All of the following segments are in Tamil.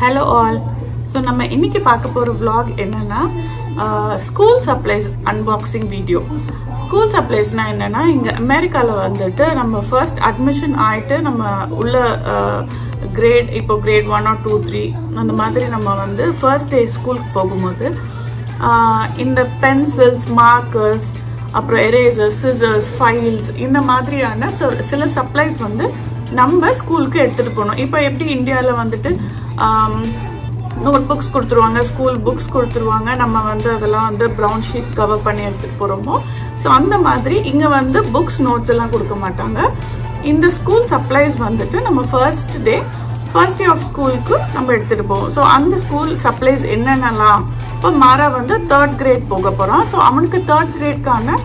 Hello all. So நம்ம இன்னைக்கு பார்க்க போற vlog என்னன்னா school supplies unboxing video. School supplies னா என்னன்னா இங்க அமெரிக்கால வந்துட்டு நம்ம first admission ஆயிட்டு நம்ம உள்ள grade இப்போ grade 1 or 2 3 அந்த மாதிரி நம்ம வந்து first day school போகும்போது இந்த pencils, markers, அப்புறம் erasers, scissors, files இந்த மாதிரியான சில supplies வந்து நம்ம ஸ்கூலுக்கு எடுத்துட்டு போறோம். இப்போ எப்படி இந்தியால வந்துட்டு notebooks கொடுத்துருவாங்க, ஸ்கூல் புக்ஸ் கொடுத்துருவாங்க, நம்ம வந்து அதெல்லாம் வந்து ப்ரௌன் ஷீட் கவர் பண்ணி எடுத்துட்டு போறோமோ, ஸோ அந்த மாதிரி இங்க வந்து புக்ஸ் நோட்ஸ் எல்லாம் கொடுக்க மாட்டாங்க. இந்த ஸ்கூல் சப்ளைஸ் வந்துட்டு நம்ம ஃபர்ஸ்ட் டே ஆஃப் ஸ்கூலுக்கு நம்ம எடுத்துட்டு போவோம். ஸோ அந்த ஸ்கூல் சப்ளைஸ் என்னென்னலாம், இப்போ மாரா வந்து 3rd grade போக போறான். ஸோ அவனுக்கு 3rd gradeக்கான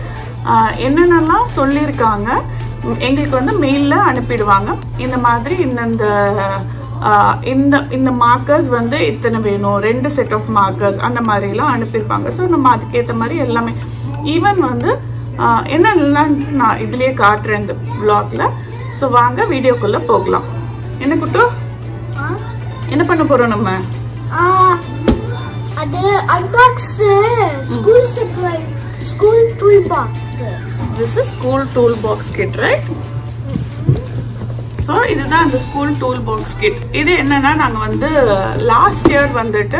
என்னென்னலாம் சொல்லியிருக்காங்க எங்களுக்கு வந்து மெயில்ல அனுப்பிடுவாங்க. இந்த மாதிரி இந்த மார்க்கர்ஸ் வந்து இத்தனை வேணும், 2 செட் ஆஃப் மார்க்கர்ஸ் அந்த மாதிரி எல்லாம் அனுப்பியிருப்பாங்க. ஸோ நம்ம அதுக்கேற்ற மாதிரி எல்லாமே ஈவன் வந்து என்னெல்லாம் நான் இதுலயே காட்டுறேன் இந்த vlogல. ஸோ வாங்க வீடியோக்குள்ள போகலாம். என்ன குட்டு என்ன பண்ண போறோம் நம்ம? அது unbox school supply school toolbox. This is school toolbox kit, right? So இதுதான் அந்த ஸ்கூல் டூல் பாக்ஸ் கிட். இது என்னன்னா நாங்க வந்து லாஸ்ட் இயர் வந்துட்டு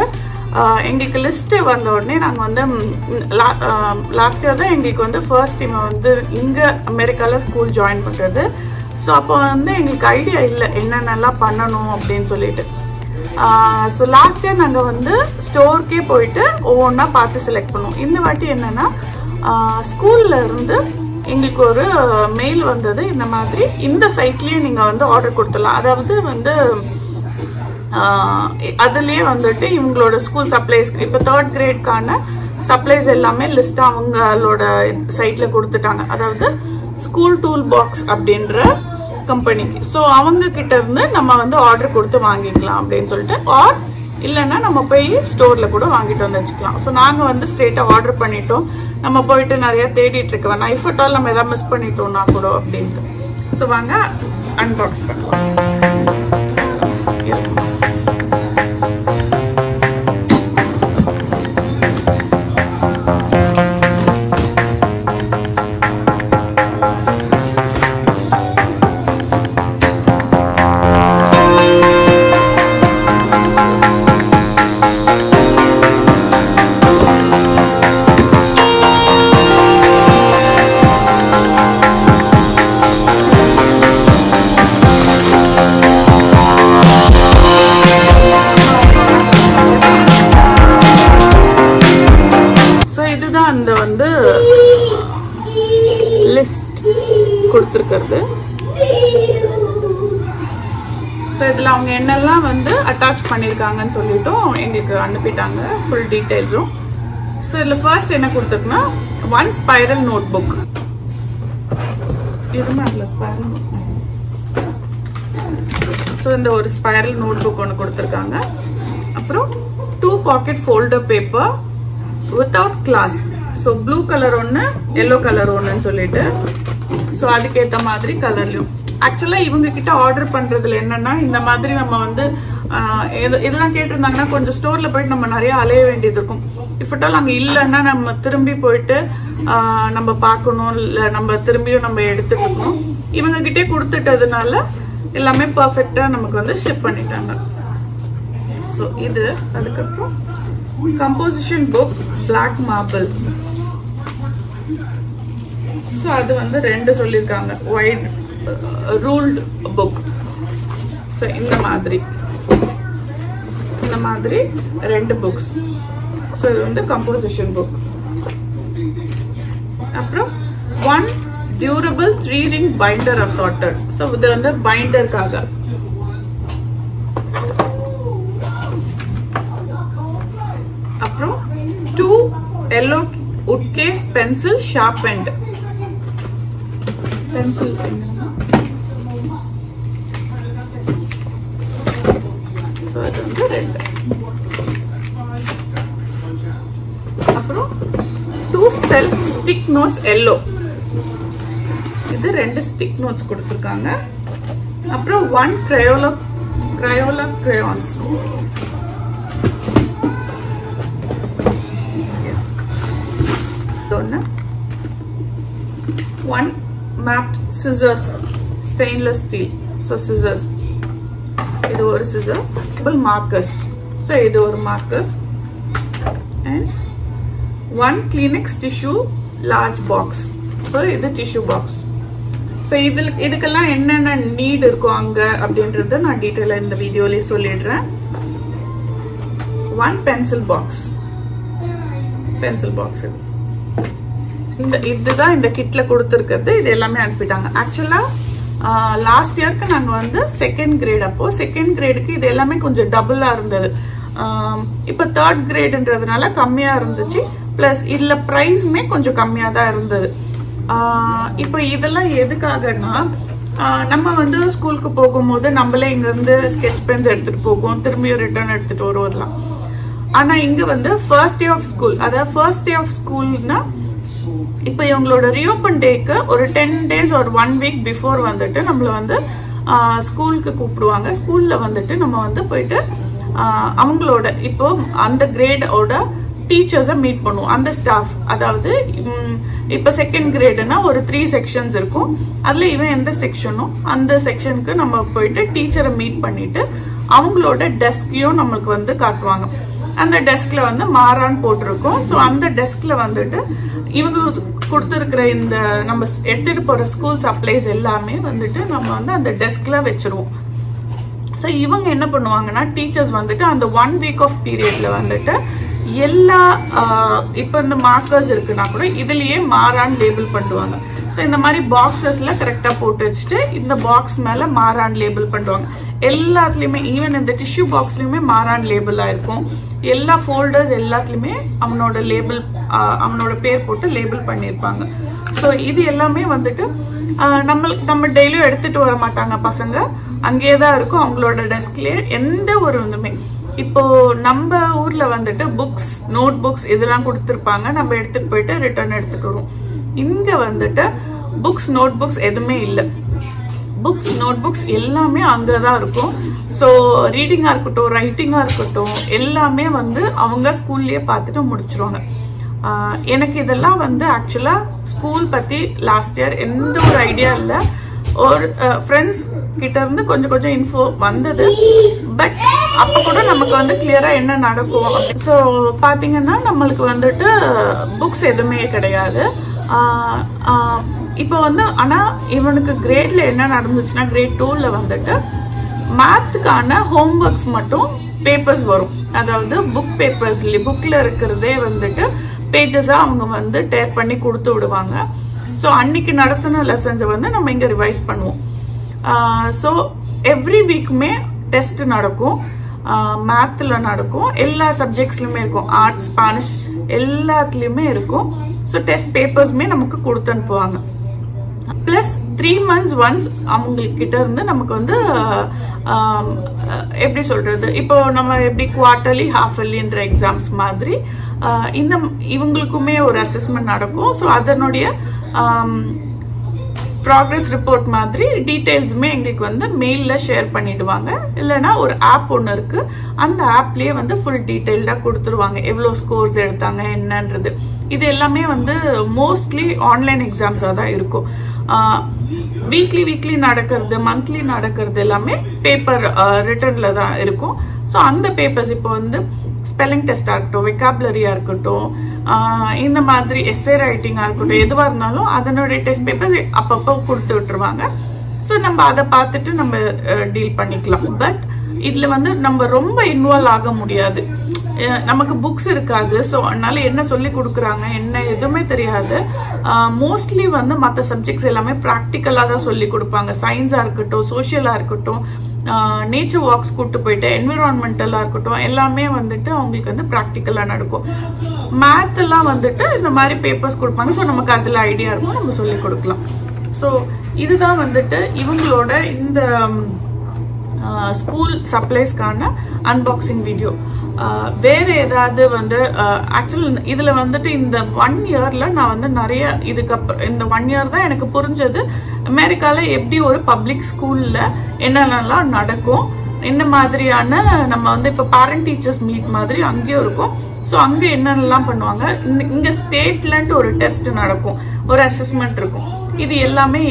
எங்களுக்கு லிஸ்ட் வந்த உடனே நாங்க வந்து லாஸ்ட் இயர் தான் எங்களுக்கு வந்து ஃபர்ஸ்ட் டைம் வந்து இங்க அமெரிக்கால ஸ்கூல் ஜாயின் பண்றது. ஸோ அப்போ வந்து எங்களுக்கு ஐடியா இல்லை என்னென்னலாம் பண்ணணும் அப்படின்னு சொல்லிட்டு. ஸோ லாஸ்ட் இயர் நாங்கள் வந்து ஸ்டோருக்கே போயிட்டு ஒவ்வொன்றா பார்த்து செலக்ட் பண்ணுவோம். இந்த வாட்டி என்னன்னா ஸ்கூல்ல இருந்து எங்களுக்கு ஒரு மெயில் வந்தது, இந்த மாதிரி இந்த சைட்லயே நீங்க வந்து ஆர்டர் கொடுத்துடலாம். அதாவது வந்து அதுலயே வந்துட்டு இவங்களோட ஸ்கூல் சப்ளைஸ் இப்போ 3rd gradeக்கான சப்ளைஸ் எல்லாமே லிஸ்ட் அவங்களோட சைட்ல கொடுத்துட்டாங்க. அதாவது ஸ்கூல் டூல் பாக்ஸ் அப்படின்ற கம்பெனிக்கு. ஸோ அவங்க கிட்ட இருந்து நம்ம வந்து ஆர்டர் கொடுத்து வாங்கிக்கலாம் அப்படின்னு சொல்லிட்டு, ஆர் இல்லைன்னா நம்ம போய் ஸ்டோர்ல கூட வாங்கிட்டு வந்து வச்சுக்கலாம். ஸோ நாங்கள் வந்து ஸ்ட்ரெயிட்டா ஆர்டர் பண்ணிட்டோம். நம்ம போயிட்டு நிறைய தேடிட்டு இருக்க வேணாம், இஃப் அட் ஆல் நம்ம எதாவது மிஸ் பண்ணிட்டோம்னா கூட அப்படின்ட்டு. ஸோ வாங்க அன்பாக்ஸ் பண்ணலாம். அந்த வந்து லிஸ்ட் கொடுத்துருக்கிறது. ஸோ இதில் அவங்க என்னெல்லாம் வந்து அட்டாச் பண்ணியிருக்காங்கன்னு சொல்லிட்டும் எங்களுக்கு அனுப்பிட்டாங்க ஃபுல் டீட்டெயில்ஸும். ஸோ இதில் ஃபர்ஸ்ட் என்ன கொடுத்துருக்குன்னா 1 ஸ்பைரல் நோட் புக். இதுமே அதில் ஸ்பைரல் நோட். ஸோ இந்த ஒரு ஸ்பைரல் நோட் புக் ஒன்று கொடுத்துருக்காங்க. அப்புறம் 2 pocket folder paper without glass. So blue colour ஒன்று, எல்லோ கலர் ஒன்றுன்னு சொல்லிட்டு, ஸோ அதுக்கேற்ற மாதிரி கலர்லையும். ஆக்சுவலாக இவங்க கிட்ட ஆர்டர் பண்ணுறதுல என்னன்னா, இந்த மாதிரி நம்ம வந்து இதெல்லாம் கேட்டிருந்தாங்கன்னா கொஞ்சம் ஸ்டோரில் போயிட்டு நம்ம நிறைய அலைய வேண்டியது இருக்கும். இஃப்டால் அங்கே இல்லைன்னா நம்ம திரும்பி போயிட்டு நம்ம பார்க்கணும், இல்லை நம்ம திரும்பியும் நம்ம எடுத்துக்கணும். இவங்க கிட்டே கொடுத்துட்டதுனால எல்லாமே பர்ஃபெக்டாக நமக்கு வந்து ஷிப் பண்ணிட்டாங்க. ஸோ இது அதுக்கப்புறம் composition book black marble. So அது வந்து 2 சொல்லியிருக்காங்க, வைட் ரூல்டு புக். ஸோ இந்த மாதிரி 2 புக்ஸ். ஸோ இது வந்து கம்போசிஷன் புக். அப்புறம் 1 durable 3 ring binder assorted. So இது வந்து பைண்டருக்காக. அப்புறம் 2 yellow wood case pencil sharpened. Pencil. So அது வந்து 2. அப்புறம் 2 self stick notes yellow. இது 2 stick notes கொடுத்திருக்காங்க. அப்புறம் 1 Crayola Crayola crayons. One mapped scissors, stainless steel. So scissors. This is scissor. Markers. So this is markers. And one Kleenex tissue large box. So this is tissue box. So இதுக்கெல்ல என்னென்ன நீட் இருக்கும் அங்க அப்படிங்கறத நான் டீடைலா இந்த வீடியோல சொல்லிடுறேன். One pencil box. இதுதான் இந்த கிட்ல கொடுத்திருக்கிறது. இது எல்லாமே அனுப்பிட்டாங்க. ஆக்சுவலா லாஸ்ட் இயர்க்கு நாங்க வந்து செகண்ட் கிரேட், அப்போ செகண்ட் கிரேடுக்கு இது எல்லாமே கொஞ்சம் டபுளா இருந்தது. இப்போ தேர்ட் கிரேட்ன்றதுனால கம்மியா இருந்துச்சு. பிளஸ் இதுல பிரைஸ்மே கொஞ்சம் கம்மியா தான் இருந்தது. இப்போ இதெல்லாம் எதுக்காகனா, நம்ம வந்து ஸ்கூலுக்கு போகும்போது நம்மளே இங்க இருந்து ஸ்கெட்ச் பென்ஸ் எடுத்துட்டு போவோம், திரும்பியும் ரிட்டர்ன் எடுத்துட்டு வருவோம். ஆனா இங்க வந்து ஃபர்ஸ்ட் டே ஆஃப் ஸ்கூல், அதாவது ஃபர்ஸ்ட் டே ஆஃப் ஸ்கூல்னா இப்போ இவங்களோட ரீஓபன் டேக்கு ஒரு 10 days ஒரு 1 week பிஃபோர் வந்துட்டு நம்மள வந்து ஸ்கூலுக்கு கூப்பிடுவாங்க. ஸ்கூல்ல வந்துட்டு நம்ம வந்து போயிட்டு அவங்களோட இப்போ அந்த கிரேடோட டீச்சர்ஸை மீட் பண்ணுவோம். அந்த ஸ்டாஃப், அதாவது இப்ப செகண்ட் கிரேடுனா ஒரு 3 செக்ஷன்ஸ் இருக்கும். அதுல இவன் எந்த செக்ஷனோ அந்த செக்ஷனுக்கு நம்ம போயிட்டு டீச்சரை மீட் பண்ணிட்டு அவங்களோட டெஸ்கையும் நம்மளுக்கு வந்து காட்டுவாங்க. அந்த டெஸ்க்ல வந்து மாரான்னு போட்டிருக்கோம். ஸோ அந்த டெஸ்க்ல வந்துட்டு இவங்க கொடுத்துருக்கிற இந்த நம்ம எடுத்துட்டு போற ஸ்கூல் சப்ளைஸ் எல்லாமே வந்துட்டு நம்ம வந்து அந்த டெஸ்க்ல வச்சிருவோம். ஸோ இவங்க என்ன பண்ணுவாங்கன்னா, டீச்சர்ஸ் வந்துட்டு அந்த 1 week ஆஃப் பீரியட்ல வந்துட்டு எல்லா இப்போ இந்த மார்க்கர்ஸ் இருக்குன்னா கூட இதுலயே மாரான் லேபிள் பண்ணுவாங்க. ஸோ இந்த மாதிரி பாக்ஸஸ்ல கரெக்டா போட்டு வச்சுட்டு இந்த பாக்ஸ் மேல மாரான் லேபிள் பண்ணுவாங்க. எல்லாத்துலயுமே, ஈவன் இந்த டிஷ்யூ பாக்ஸ்லயுமே மாரான் லேபிளா இருக்கும். எல்லா ஃபோல்டர்ஸ் எல்லாத்துலயுமே அவனோட லேபிள், அவனோட பேர் போட்டு லேபிள் பண்ணிருப்பாங்க. ஸோ இது எல்லாமே வந்துட்டு நம்ம டெய்லியும் எடுத்துட்டு வர மாட்டாங்க பசங்க, அங்கேயே தான் இருக்கும் அவங்களோட டெஸ்க்லயே. எந்த ஒரு இதுமே இப்போ நம்ம ஊர்ல வந்துட்டு புக்ஸ், நோட் புக்ஸ் இதெல்லாம் கொடுத்துருப்பாங்க, நம்ம எடுத்துட்டு போயிட்டு ரிட்டர்ன் எடுத்துட்டு வருவோம். இங்க வந்துட்டு புக்ஸ், நோட் புக்ஸ் எதுவுமே இல்லை. புக்ஸ், நோட் புக்ஸ் எல்லாமே அங்கதான் இருக்கும். ஸோ ரீடிங்கா இருக்கட்டும், ரைட்டிங்கா இருக்கட்டும், எல்லாமே வந்து அவங்க ஸ்கூல்லயே பார்த்துட்டு முடிச்சிருவாங்க. எனக்கு இதெல்லாம் வந்து ஆக்சுவலா ஸ்கூல் பத்தி லாஸ்ட் இயர் எந்த ஒரு ஐடியா இல்லை. ஒரு ஃப்ரெண்ட்ஸ் கிட்ட இருந்து கொஞ்சம் இன்ஃபோ வந்தது. பட் அப்ப கூட நமக்கு வந்து கிளியரா என்ன நடக்கும். ஸோ பாத்தீங்கன்னா நம்மளுக்கு வந்துட்டு புக்ஸ் எதுவுமே கிடையாது. இப்போ வந்து ஆனா இவனுக்கு கிரேட்ல என்ன நடந்துச்சுன்னா, கிரேட் 2ல வந்துட்டு மேத்துக்கான ஹோம்ஒர்க்ஸ் மட்டும் பேப்பர்ஸ் வரும். அதாவது புக் பேப்பர்ஸ், புக்ல இருக்கிறதே வந்துட்டு பேஜஸா அவங்க வந்து டேர் பண்ணி கொடுத்து விடுவாங்க. ஸோ அன்னைக்கு நடத்தின லெசன்ஸை வந்து நம்ம இங்க ரிவைஸ் பண்ணுவோம். ஸோ எவ்ரி வீக்குமே டெஸ்ட் நடக்கும், மேத்ல நடக்கும், எல்லா சப்ஜெக்ட்ஸ்லயுமே இருக்கும், ஆர்ட்ஸ், ஸ்பானிஷ் எல்லாத்துலயுமே இருக்கும். ஸோ டெஸ்ட் பேப்பர்ஸ்மே நமக்கு கொடுத்து அனுப்புவாங்க. பிளஸ் 3 months ஒன்ஸ் அவங்க கிட்ட இருந்து நமக்கு வந்து எப்படி சொல்றது, இப்போ நம்ம எப்படி குவார்டர்லி, ஹாஃப் இயர்லின்ற எக்ஸாம்ஸ் மாதிரி இந்த இவங்களுக்குமே ஒரு அசஸ்மெண்ட் நடக்கும். ஸோ அதனுடைய ப்ராக்ரஸ் ரிப்போர்ட் மாதிரி டீடைல்ஸுமே எங்களுக்கு வந்து மெயில்ல ஷேர் பண்ணிடுவாங்க. இல்லைன்னா ஒரு ஆப் ஒன்று இருக்கு, அந்த ஆப்லயே வந்து ஃபுல் டீடைல்டா கொடுத்துருவாங்க, எவ்வளோ ஸ்கோர்ஸ் எடுத்தாங்க என்னன்றது. இது எல்லாமே வந்து மோஸ்ட்லி ஆன்லைன் எக்ஸாம்ஸா தான் இருக்கும். வீக்லி நடக்கிறது, மந்த்லி நடக்கிறது எல்லாமே பேப்பர் ரிட்டர்ன்ல தான் இருக்கும். ஸோ அந்த பேப்பர்ஸ் இப்போ வந்து ஸ்பெல்லிங் டெஸ்டா இருக்கட்டும், வெக்காபுலரியா இருக்கட்டும், இந்த மாதிரி எஸ்ஏ ரைட்டிங்கா இருக்கட்டும், எதுவா இருந்தாலும் அதனுடைய டெஸ்ட் பேப்பர்ஸ் அப்பப்போ கொடுத்து விட்டுருவாங்க. ஸோ நம்ம அதை பார்த்துட்டு நம்ம டீல் பண்ணிக்கலாம். பட் இதுல வந்து நம்ம ரொம்ப இன்வால்வ் ஆக முடியாது, நமக்கு புக்ஸ் இருக்காது. ஸோ அதனால என்ன சொல்லி கொடுக்குறாங்க என்ன எதுவுமே தெரியாது. மோஸ்ட்லி வந்து மற்ற சப்ஜெக்ட்ஸ் எல்லாமே ப்ராக்டிக்கலா தான் சொல்லி கொடுப்பாங்க. சயின்ஸா இருக்கட்டும், சோஷியலா இருக்கட்டும், நேச்சர் வாக்ஸ் கூட்டு போயிட்டு, என்விரான்மெண்டலா இருக்கட்டும், எல்லாமே வந்துட்டு அவங்களுக்கு வந்து ப்ராக்டிக்கலா நடக்கும். மேத் எல்லாம் வந்துட்டு இந்த மாதிரி பேப்பர்ஸ் கொடுப்பாங்க. ஸோ நமக்கு அதுல ஐடியா இருக்கும், நம்ம சொல்லி கொடுக்கலாம். ஸோ இதுதான் வந்துட்டு இவங்களோட இந்த ஸ்கூல் சப்ளைஸ்க்கான அன்பாக்சிங் வீடியோ. வேற ஏதாவது வந்து ஆக்சுவல் இதுல வந்துட்டு இந்த 1 இயர்ல நான் வந்து நிறைய இதுக்கப்புறம் இந்த 1 இயர் தான் எனக்கு புரிஞ்சது அமெரிக்கால எப்படி ஒரு பப்ளிக் ஸ்கூல்ல என்னென்னலாம் நடக்கும், என்ன மாதிரியான நம்ம வந்து இப்போ பேரண்ட் டீச்சர்ஸ் மீட் மாதிரி அங்கேயும் இருக்கும். ஸோ அங்கே என்னென்னலாம் பண்ணுவாங்க, இங்கே ஸ்டேட்லன்ட்டு ஒரு டெஸ்ட் நடக்கும், ஒரு அசஸ்மெண்ட் இருக்கும். இது எல்லாமே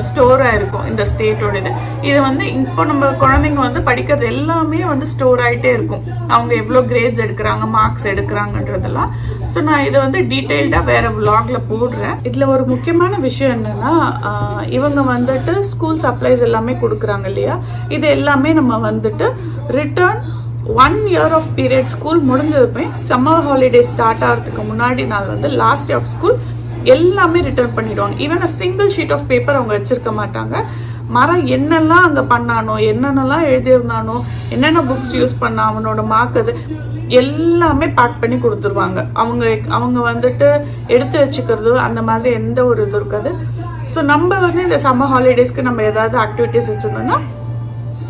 ஸ்டோர் ஆயிருக்கும் இந்த ஸ்டேட்டோட இது வந்து இப்போ நம்ம குழந்தைங்க வந்து படிக்கிறது எல்லாமே வந்து ஸ்டோர் ஆகிட்டே இருக்கும். அவங்க எவ்வளோ கிரேட்ஸ் எடுக்கிறாங்க, மார்க்ஸ் எடுக்கிறாங்கன்றதெல்லாம். ஸோ நான் இதை வந்து டீட்டெயில்டாக வேற விளாக்ல போடுறேன். இதில் ஒரு முக்கியமான விஷயம் என்னன்னா, இவங்க வந்துட்டு ஸ்கூல் சப்ளைஸ் எல்லாமே கொடுக்குறாங்க இல்லையா, இது எல்லாமே நம்ம வந்துட்டு return 1 year of period school முடிஞ்சதுமே சம்மர் ஹாலிடே ஸ்டார்ட் ஆகிறதுக்கு முன்னாடி நாள் வந்து லாஸ்ட் டே ஆஃப் ஸ்கூல் எல்லாமே ரிட்டர்ன் பண்ணிடுவாங்க. Even single sheet of paper அவங்க வச்சிருக்க மாட்டாங்க. மாறா என்னெல்லாம் அங்கே பண்ணானோ, என்னென்னலாம் எழுதியிருந்தானோ, என்னென்ன புக்ஸ் யூஸ் பண்ண, அவனோட மார்க்கஸ் எல்லாமே பேக் பண்ணி கொடுத்துருவாங்க. அவங்க வந்துட்டு எடுத்து வச்சுக்கிறது அந்த மாதிரி எந்த ஒரு இது இருக்காது. ஸோ நம்ம வந்து இந்த சம்மர் ஹாலிடேஸ்க்கு நம்ம ஏதாவது ஆக்டிவிட்டிஸ் வச்சுருந்தோம்னா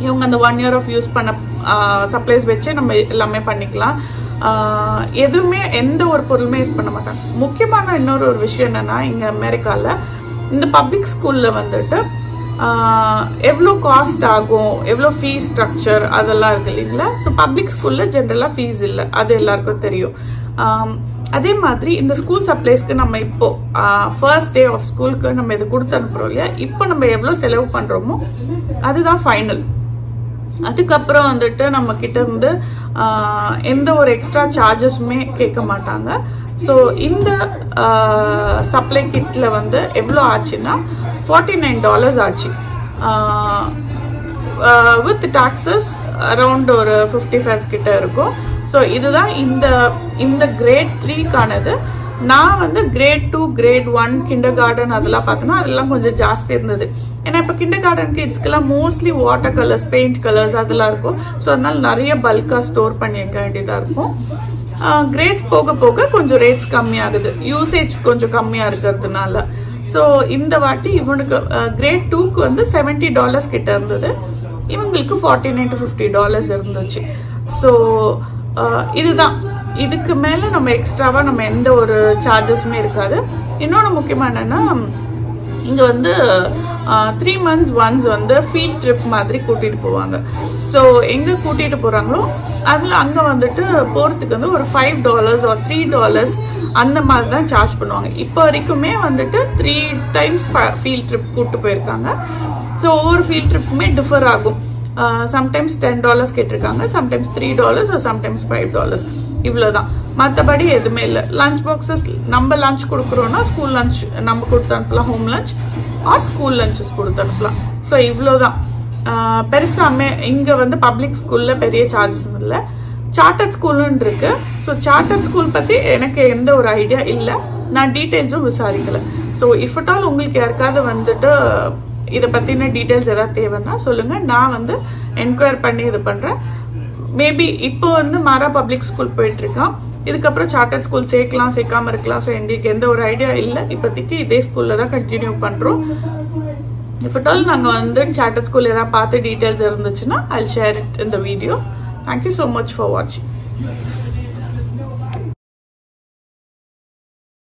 இவங்க அந்த 1 year ஆஃப் யூஸ் பண்ண சப்ளைஸ் வச்சு நம்ம எல்லாமே பண்ணிக்கலாம். எதுவுமே எந்த ஒரு பொருளுமே யூஸ் பண்ண மாட்டாங்க. முக்கியமான இன்னொரு ஒரு விஷயம் என்னன்னா, இங்கே அமெரிக்காவில் இந்த பப்ளிக் ஸ்கூலில் வந்துட்டு எவ்வளோ காஸ்ட் ஆகும், எவ்வளோ ஃபீஸ் ஸ்ட்ரக்சர் அதெல்லாம் இருக்கு இல்லைங்களா. ஸோ பப்ளிக் ஸ்கூலில் ஜென்ரலாக ஃபீஸ் இல்லை, அது எல்லாருக்கும் தெரியும். அதே மாதிரி இந்த ஸ்கூல் சப்ளைஸ்க்கு நம்ம இப்போ ஃபர்ஸ்ட் டே ஆஃப் ஸ்கூலுக்கு நம்ம இது கொடுத்து அனுப்புறோம் இல்லையா, இப்போ நம்ம எவ்வளோ செலவு பண்ணுறோமோ அதுதான் ஃபைனல். அதுக்கப்புறம் வந்துட்டு நம்ம கிட்ட இருந்து எந்த ஒரு எக்ஸ்ட்ரா சார்ஜஸுமே கேட்க மாட்டாங்க. ஸோ இந்த சப்ளை கிட்ல வந்து எவ்வளோ ஆச்சுன்னா $49 ஆச்சு. வித் டாக்ஸஸ் அரௌண்ட் ஒரு 55 கிட்ட இருக்கும். ஸோ இதுதான் இந்த கிரேட் 3க்கானது. நான் வந்து கிரேட் 2, கிரேட் 1, கிண்டர் கார்டன் அதெல்லாம் பார்த்தோன்னா அதெல்லாம் கொஞ்சம் ஜாஸ்தி இருந்தது. ஏன்னா இப்போ கிண்டர் கார்டன் கிட்ஸ்க்கெல்லாம் mostly water colours, paint colours அதெல்லாம் இருக்கும். ஸோ அதனால நிறைய பல்காக ஸ்டோர் பண்ணி வைக்க வேண்டியதாக இருக்கும். கிரேட்ஸ் போக போக கொஞ்சம் ரேட்ஸ் கம்மியாகுது, யூசேஜ் கொஞ்சம் கம்மியாக இருக்கிறதுனால. ஸோ இந்த வாட்டி இவனுக்கு கிரேட் 2க்கு வந்து $70 கிட்ட இருந்தது, இவங்களுக்கு $49 to $50 இருந்துச்சு. ஸோ இதுதான், இதுக்கு மேலே நம்ம எக்ஸ்ட்ராவாக நம்ம எந்த ஒரு சார்ஜஸுமே இருக்காது. இன்னொன்று முக்கியமாக என்னென்னா, இங்கே வந்து 3 months ஒன்ஸ் வந்து ஃபீல்ட் ட்ரிப் மாதிரி கூட்டிகிட்டு போவாங்க. ஸோ எங்கே கூட்டிகிட்டு போகிறாங்களோ அதில் அங்கே வந்துட்டு போகிறதுக்கு வந்து ஒரு $5 or $3 அந்த மாதிரி தான் சார்ஜ் பண்ணுவாங்க. இப்போ வரைக்குமே வந்துட்டு 3 times ஃபீல்ட் ட்ரிப் கூப்பிட்டு போயிருக்காங்க. ஸோ ஒவ்வொரு ஃபீல்ட் ட்ரிப்புமே டிஃபர் ஆகும். சம்டைம்ஸ் $10 கேட்டிருக்காங்க, சம்டைம்ஸ் $3 or சம்டைம்ஸ் $5 இவ்வளோதான். மற்றபடி எதுவுமே இல்லை. லஞ்ச் பாக்ஸஸ் நம்ம லஞ்ச் கொடுக்குறோன்னா ஸ்கூல் லஞ்ச் நம்ம கொடுத்து அனுப்பலாம், home lunch R school lunges கொடுத்து அனுப்பலாம். ஸோ இவ்வளோதான். பெருசாமே இங்கே வந்து பப்ளிக் ஸ்கூலில் பெரிய சார்ஜஸ் இல்லை. சார்ட்டர்ட் ஸ்கூலுன்னு இருக்கு. ஸோ சார்ட்டர்ட் ஸ்கூல் பற்றி எனக்கு எந்த ஒரு ஐடியா இல்லை, நான் டீட்டெயில்ஸும் விசாரிக்கலை. ஸோ இஃப் அட் ஆல் உங்களுக்கு யாருக்காவது வந்துட்டு இதை பற்றின டீட்டெயில்ஸ் எதாவது தேவைன்னா சொல்லுங்கள், நான் வந்து என்கொயர் பண்ணி இது பண்ணுறேன். மேபி இப்போ வந்து மாரா பப்ளிக் ஸ்கூல் போயிட்டுருக்கான், இதுக்கப்புறம் சார்ட்டர்ட் ஸ்கூல் சேர்க்கலாம் சேர்க்காம இருக்கலாம். ஸோ எங்களுக்கு எந்த ஒரு ஐடியா இல்லை. இப்போதைக்கு இதே ஸ்கூலில் தான் கண்டினியூ பண்ணுறோம். இஃப் அட் ஆல் நாங்கள் வந்து சார்ட்டர்ட் ஸ்கூல் ஏதாவது பார்த்து டீட்டெயில்ஸ் இருந்துச்சுன்னா I'll share it in the video. Thank you so much for watching.